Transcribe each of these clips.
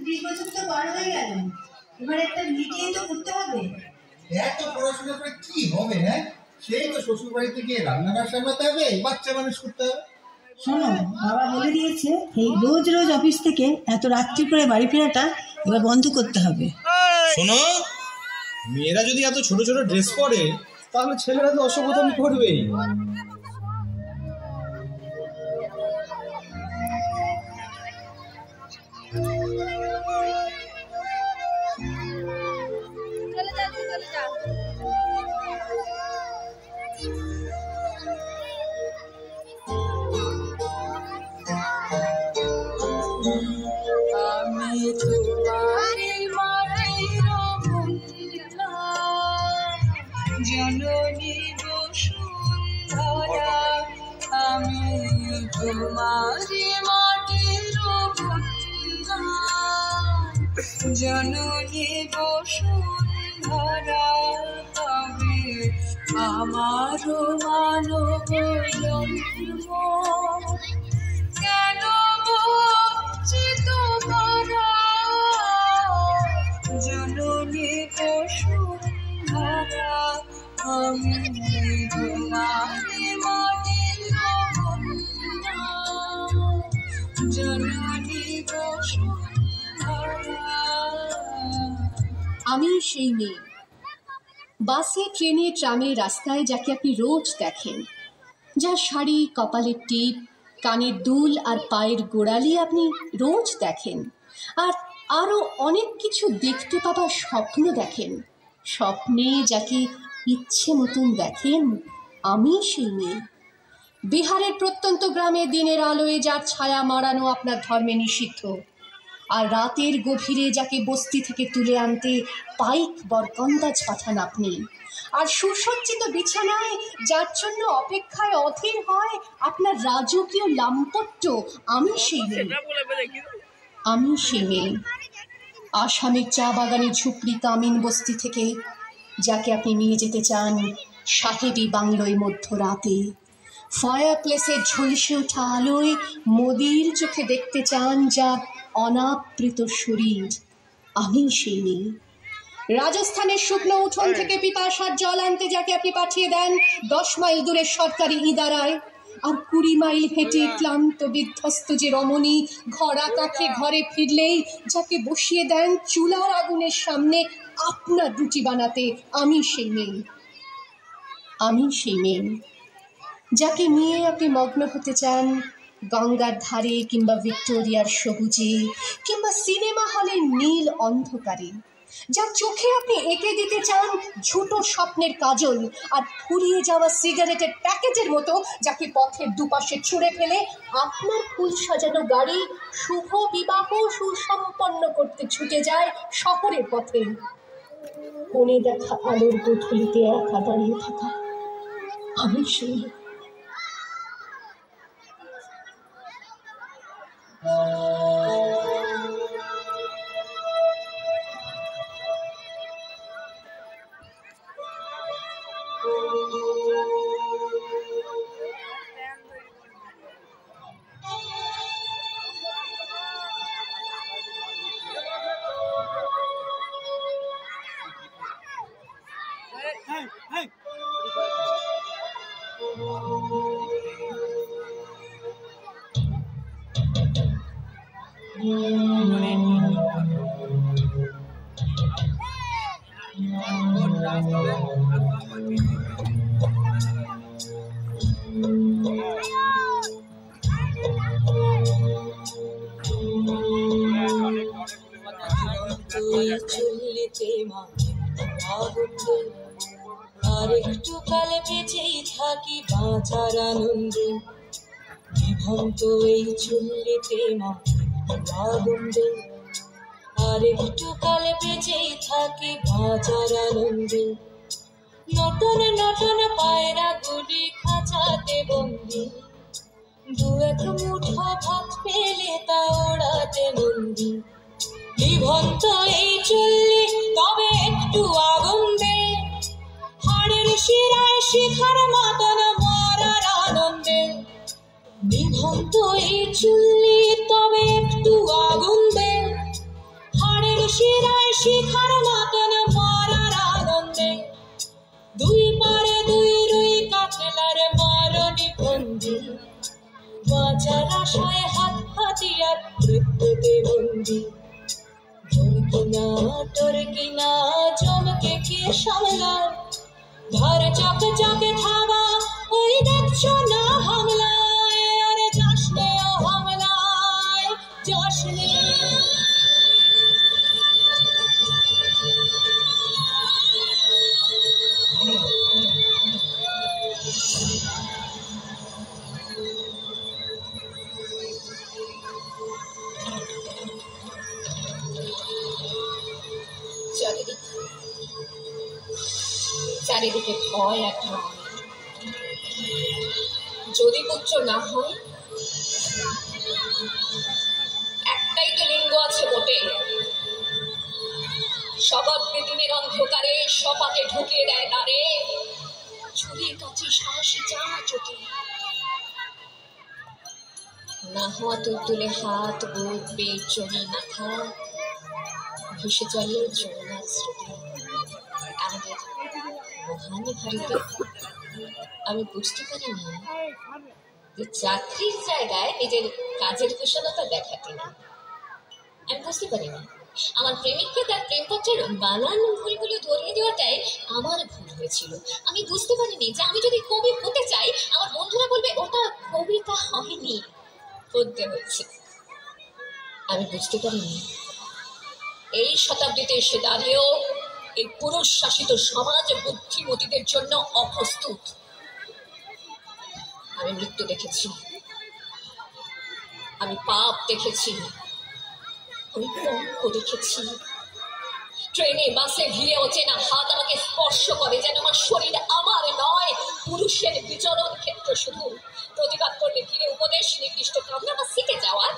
30 বছর তো পার হয়ে গেল, এবার একটা মিটিয়ে তো করতে হবে। এত পড়াশোনা করে কি হবে? হ্যাঁ, সেই তো শ্বশুর বাড়িতে গিয়ে রান্নাঘর সামলাতে হবে, বাচ্চা মানুষ করতে হবে। শোনো, বাবা বলে দিয়েছে এই রোজ রোজ অফিস থেকে এত রাত্রি করে বাড়ি ফেরাটা এবার বন্ধ করতে হবে। শোনো, মেয়েরা যদি এত ছোট ছোট ড্রেস পরে তাহলে ছেলেরা তো অসভ্যতামি করবেই। জননী বসুন্ধরা, আমি তোমারি মাটির কন্যা। জননী বসুন্ধরা, তবে আমারও মানব জন্ম। কেন বঞ্চিত করা জননী বসুন্ধরা, আমি তোমারি মাটির কন্যা। জননী বসুন্ধরা। আমি সেই মেয়ে, বাসে ট্রেনে ট্রামে রাস্তায় যাকে আপনি রোজ দেখেন, যার শাড়ি, কপালের টিপ, কানের দুল আর পায়ের গোড়ালি আপনি রোজ দেখেন, আর আরও অনেক কিছু দেখতে পাবার স্বপ্ন দেখেন। স্বপ্নে যাকে ইচ্ছে মতন দেখেন, আমি সেই মেয়ে। বিহারের প্রত্যন্ত গ্রামে দিনের আলোয় যার ছায়া মারানো আপনার ধর্মে নিষিদ্ধ, আর রাতের গভীরে যাকে বস্তি থেকে তুলে আনতে পাইক বরকন্দাজ পাঠান আপনি, আর সুসজ্জিত বিছানায় যার জন্য অপেক্ষায় অধীর হয় আপনার রাজকীয় লাম্পট্য, আমি সেই মেয়ে। আমি সেই মেয়ে। আসামের চা বাগানের ঝুপড়ি কামিন বস্তি থেকে যাকে আপনি নিয়ে যেতে চান সাহেবী বাংলোয় মধ্যরাতে, ফায়ার প্লেসের ঝলসে ওঠা আলোয় মোদির চোখে দেখতে চান যার অনাবৃত শরীর, আমি সেই মেয়ে। রাজস্থানের শুকনো উঠোন থেকে পিপাসার জল আনতে যাকে আপনি পাঠিয়ে দেন 10 মাইল দূরের সরকারি ইদারায়, আর 20 মাইল হেঁটে ক্লান্ত বিধ্বস্ত যে রমণী ঘরা কাঠে ঘরে ফিরলেই যাকে বসিয়ে দেন চুলার আগুনের সামনে আপনার রুটি বানাতে, আমি সেই মেয়ে। আমি সেই মেয়ে যাকে নিয়ে আপনি মগ্ন হতে চান গঙ্গার ধারে কিংবা ভিক্টোরিয়ার সবুজে কিংবা সিনেমা হলের নীল অন্ধকারে, যার চোখে আপনি এঁকে দিতে চান ঝুটো স্বপ্নের কাজল, আর ফুরিয়ে যাওয়া সিগারেটের প্যাকেটের মতো যাকে পথের দুপাশে ছুঁড়ে ফেলে আপনার ফুল সাজানো গাড়ি শুভ বিবাহ সুসম্পন্ন করতে ছুটে যায় শহরের পথে। কোণে দেখা আলোর গোধূলিতে একা দাঁড়িয়ে থাকা, আমি সেই। আর একটু কাল বেঁচেই থাকি বাঁচার আনন্দে, বিভ্রান্ত এই চুল্লিতে আনন্দে। আর একটু কাল বেঁচেই থাকি বাঁচার আনন্দে, নতুন নতুন পায়রা গুলি খাঁচাতে বন্দি, 2-1 মুঠো ভাত পেলে তা ওড়াতে বন্দি। বিভ্রান্ত এই চুল্লি তবে একটু আগুন দে, হাড়ের শিরায় শিখার মতন মরার আনন্দে। বিভ্রান্ত এই চুল্লি তবে একটু আগুন দে, শিখার মতন মরার আনন্দে দুই পারে দুই রুই কাফেলার মারণি বন্দি বাঁচার আশায় হাত হাতিয়ার মৃত্যুতে বন্দি তোর কিনা চমকে কে সামলায় ঘর চকে চকে থাবা ওই দেখছো না হামলায় আরে যাসনে ও হামলায় যাসনে চারিদিকে ভয় আর ভয় যদি পুত্র না হয় একটাই তো লিঙ্গ আছে বটে শপথ দিনের অন্ধকারে সপাতে ঢুকিয়ে দেয় দ্বারে ছুরির কাছে সাহসী যা চোটে না হওয়া তুলে হাত বুক পেট জমি মাথা ভেসে চলে যমুনার স্রোতে আমাদের মহান ভারতে আমি বুঝতে পারিনি যে চাকরির জায়গায় নিজের কাজের কুশলতা দেখাতে না আমি বুঝতে পারিনি আমার প্রেমিককে তার প্রেমপত্রের বানান ভুলগুলো ধরিয়ে দেওয়াটাই আমার ভুল হয়েছিল আমি বুঝতে পারিনি যে আমি যদি কবি হতে চাই আমার বন্ধুরা বলবে ওটা কবিতা হয়নি পদ্যে হয়েছে আমি বুঝতে পারিনি এই শতাব্দীতে এসে দাঁড়িয়েও এই পুরুষ শাসিত সমাজ বুদ্ধিমতীদের জন্য অপ্রস্তুত আমি মৃত্যু দেখেছি আমি পাপ দেখেছি আমি কলঙ্ক দেখেছি ট্রেনে বাসে ভিড়ে অচেনা হাত আমাকে স্পর্শ করে যেন আমার শরীর আমার নয় পুরুষের বিচরণ ক্ষেত্র শুধু প্রতিবাদ করলে ভিড়ে উপদেশ নির্দিষ্ট কামনা বা সিটে যাওয়ার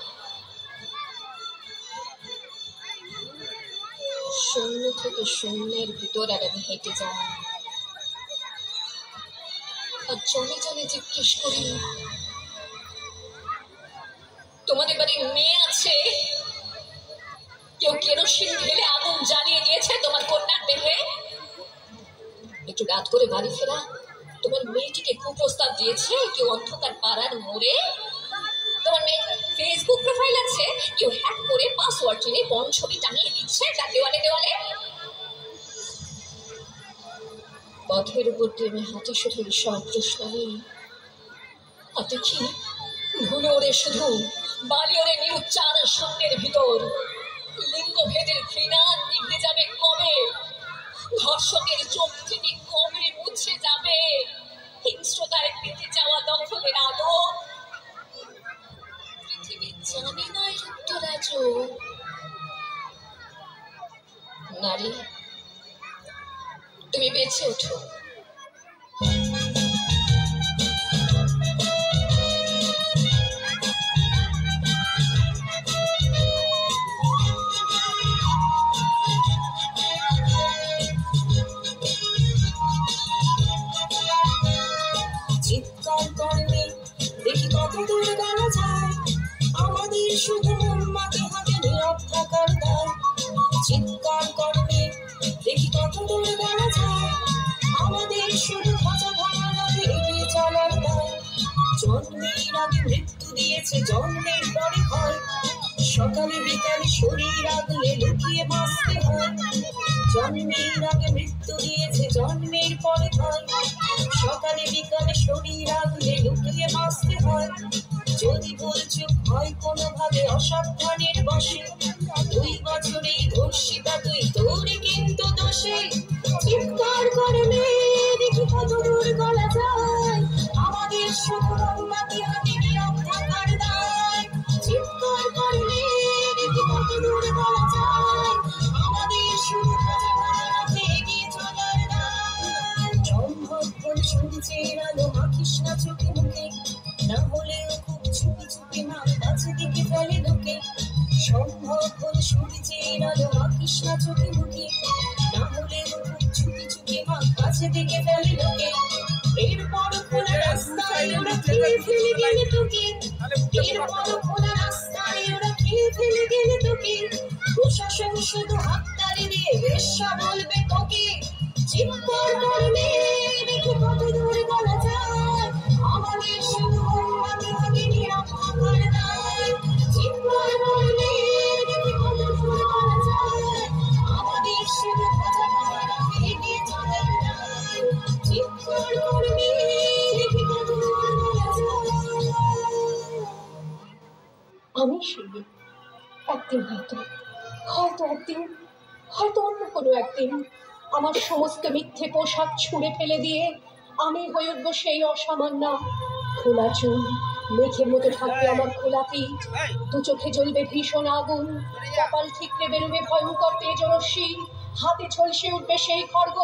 শূন্য থেকে শূন্যের ভিতর আর আমি হেঁটে যাই আর জনে জনে জিজ্ঞেস করি তোমাদের বাড়ির মেয়ে আছে কেউ কেরোসিন ঢেলে আগুন জ্বালিয়ে দিয়েছে তোমার কন্যার দেহে একটু রাত করে বাড়ি ফেরা তোমার মেয়েটিকে কুপ্রস্তাব দিয়েছে কেউ অন্ধকার পাড়ার মোড়ে তোমার মেয়ে ফেসবুক প্রোফাইল আছে কেউ হ্যাক করে পাসওয়ার্ড জেনে বন ছবি টাঙিয়ে দিচ্ছে তার দেওয়ালে দেওয়ালে পথের উপর দিয়ে আমি হাঁটি শুধু সব প্রশ্ন নেই আর দেখি ধুলো ওরে শুধু বালি ওরে নিরুচ্চার শূন্যের ভিতর লিঙ্গ ভেদের ঘৃণা নিভে যাবে কবে ধর্ষকের চোখ থেকে কবে মুছে যাবে হিংস্রতায় পেতে যাওয়া দখলের আলো পৃথিবী জানে না এর উত্তর আজও নারী তুমি বেঁচে ওঠো চিৎকার করলে দেখি কত দূর গেল যায় আমাদের শুধু মাকে হাতে নীরব থাকার দায় চিৎকার করলে দেখি কত দূর গেল যায় আমাদের শুধু ভাজা ভাঙা রাতে এগিয়ে চলার দায় জন্মের আগে মৃত্যু দিয়েছে জন্মের পরে হয় সকালে বিকালে শরীর আগলে লুকিয়ে বাঁচতে হয় জন্মের আগে মৃত্যু দিয়েছে জন্মের পরে হয় সকালে বিকালে শরীর আগলে লুকিয়ে বাঁচতে হয় যদি বলছো হয় কোনোভাবে অসাবধানের বসে 2 বছরেই ধর্ষিতা তুই তোরে কিন্তু দোষে চিৎকার করে দেখি কত দূর গলা যায় আমাদের শুধু মাটি হাতে নীরব থাকার দায় চিৎকার করে দেখি কত দূর গলা যায় আমাদের শুধু এগিয়ে চলার দায় সম্ভব হল সূর্যের আলো মাখিস না চোখে মুখে না হলেও খুব চুপি চুপি মা কাছে দিকে ফেলে ঢুকে সম্ভব হল সূর্যের আলো মাখিস না চোখে মুখে না হলেও খুব চুপি চুপি মা কাছে দিকে ফেলে ঢুকে এরপর খোলা রাস্তায় ওরা খেয়ে ফেলে গেলে তোকে এরপর খোলা রাস্তায় ওরা খেয়ে ফেলে গেলে তোকে প্রশাসন শুধু হাততালি বেশ্যা বলবে তোকে চিৎকার করবে দেখি কত দূর বলা যায় আমাদের শুধু মোমবাতি হাতে নিরাপত্তার দায় চিৎকার করবে দেখি কত দূর বলা যায় আমাদের শুধু ভাজা খাবার এগিয়ে চলার দায় চিৎকার করবে দেখি কত দূর বলা যায়। আমি সেই একদিন হয়তো অন্য কোনো একদিন আমার সমস্ত মিথ্যে পোশাক ছুঁড়ে ফেলে দিয়ে আমি হয়ে উঠব সেই অসামান্য। খোলা চুল, মেঘের মতো থাকবে আমার খোলা পিঠ, দু চোখে জ্বলবে ভীষণ আগুন, কপাল ঠিকরে বেরোবে ভয়ঙ্কর তেজরশ্মি, হাতে ঝলসে উঠবে সেই খড়গ,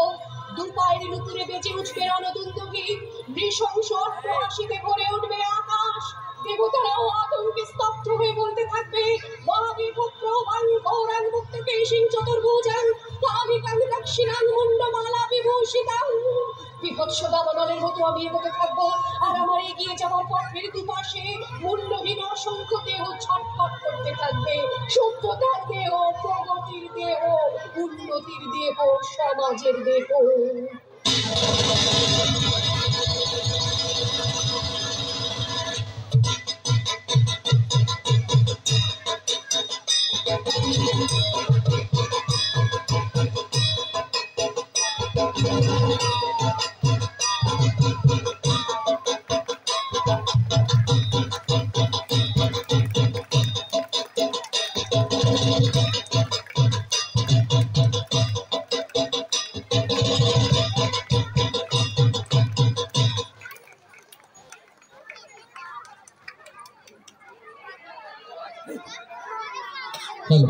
দু পায়ের নুপুরে বেজে উঠবে রণদুন্দুভি, নৃশংস অট্টহাসিতে ভরে উঠবে আকাশ। দেবতারাও আতঙ্কে স্তব্ধ হয়ে বলতে থাকবে মহাদেব প্রবাং গৌরাং মুক্তকে সিং চতুর্ভুজাং কালিকাং দক্ষিণাং মুন্ডমালা বিভূষিতাং। বিভৎস দাবানলের মতো আমি এগোতে থাকবো আর আমার এগিয়ে যাওয়ার পথের দুপাশে মুন্ডহীন অসংখ্য দেহ ছটফট করতে থাকবে। সভ্যতার দেহ, প্রগতির দেহ, উন্নতির দেহ, সমাজের দেহ। হ্যালো,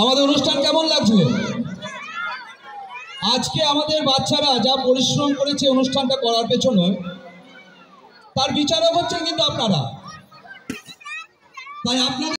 আমাদের অনুষ্ঠান কেমন লাগছে? আজকে আমাদের বাচ্চারা যা পরিশ্রম করেছে অনুষ্ঠানটা করার পেছনে, তার বিচারক হচ্ছেন কিন্তু আপনারা। তাই আপনাদের